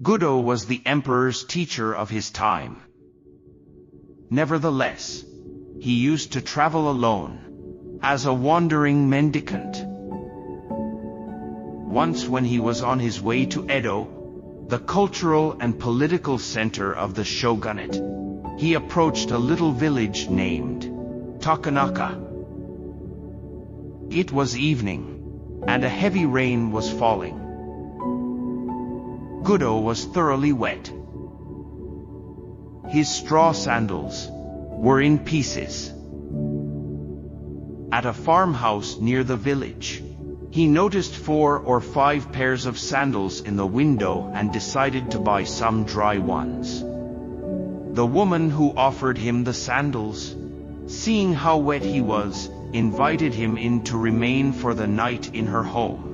Gudo was the emperor's teacher of his time. Nevertheless, he used to travel alone, as a wandering mendicant. Once when he was on his way to Edo, the cultural and political center of the shogunate, he approached a little village named Takanaka. It was evening, and a heavy rain was falling. Gudo was thoroughly wet. His straw sandals were in pieces. At a farmhouse near the village, he noticed 4 or 5 pairs of sandals in the window and decided to buy some dry ones. The woman who offered him the sandals, seeing how wet he was, invited him in to remain for the night in her home.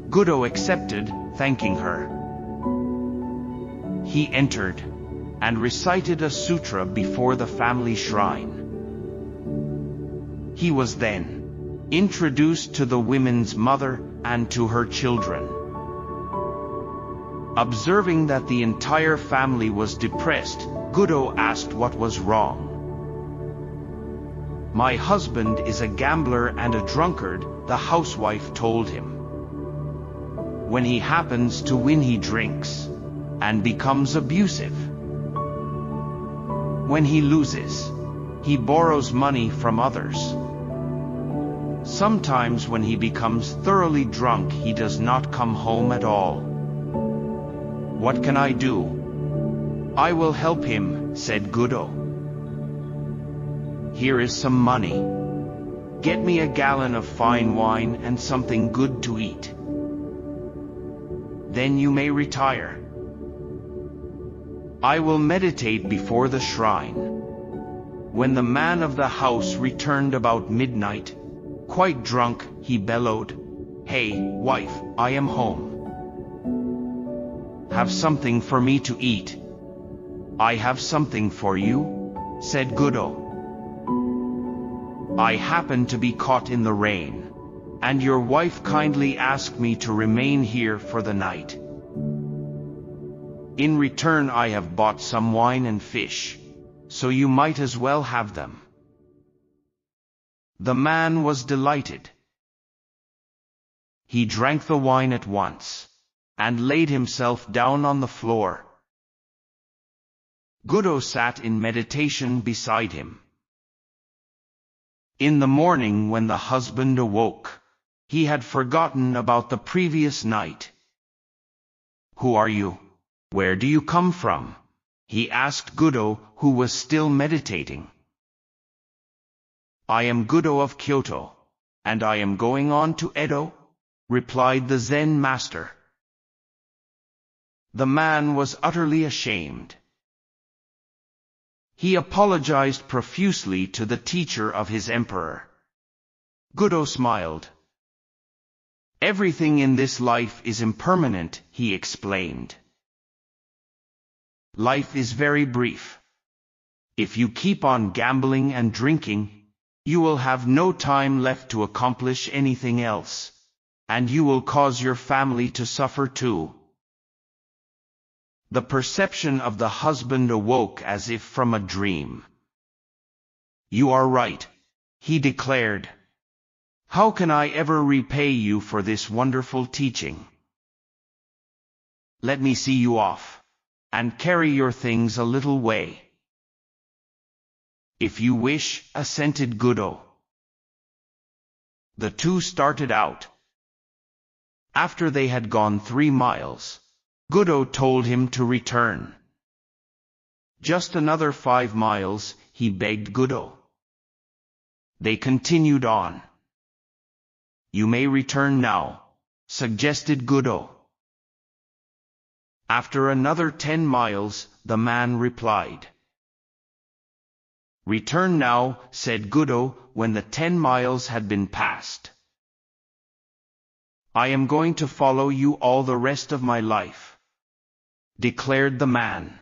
Gudo accepted, thanking her. He entered and recited a sutra before the family shrine. He was then introduced to the woman's mother and to her children. Observing that the entire family was depressed, Gudo asked what was wrong. "My husband is a gambler and a drunkard," the housewife told him. "When he happens to win, he drinks and becomes abusive. When he loses, he borrows money from others. Sometimes when he becomes thoroughly drunk, he does not come home at all. What can I do?" "I will help him," said Gudo. "Here is some money. Get me a gallon of fine wine and something good to eat. Then you may retire. I will meditate before the shrine." When the man of the house returned about midnight, quite drunk, he bellowed, "Hey, wife, I am home. Have something for me to eat." "I have something for you," said Gudo. "I happen to be caught in the rain, and your wife kindly asked me to remain here for the night. In return, I have bought some wine and fish, so you might as well have them." The man was delighted. He drank the wine at once, and laid himself down on the floor. Gudo sat in meditation beside him. In the morning, when the husband awoke, he had forgotten about the previous night. "Who are you? Where do you come from?" he asked Gudo, who was still meditating. "I am Gudo of Kyoto, and I am going on to Edo," replied the Zen master. The man was utterly ashamed. He apologized profusely to the teacher of his emperor. Gudo smiled. "Everything in this life is impermanent," he explained. "Life is very brief. If you keep on gambling and drinking, you will have no time left to accomplish anything else, and you will cause your family to suffer too." The perception of the husband awoke as if from a dream. "You are right," he declared. "How can I ever repay you for this wonderful teaching? Let me see you off, and carry your things a little way." "If you wish," assented Gudo. The two started out. After they had gone 3 miles, Gudo told him to return. "Just another 5 miles, he begged Gudo. They continued on. "You may return now," suggested Gudo. After another 10 miles, the man replied. "Return now," said Gudo, when the 10 miles had been passed. "I am going to follow you all the rest of my life," declared the man.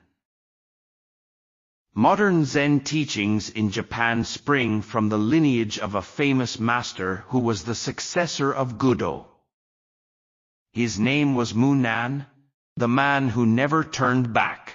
Modern Zen teachings in Japan spring from the lineage of a famous master who was the successor of Gudo. His name was Munan, The man who never turned back.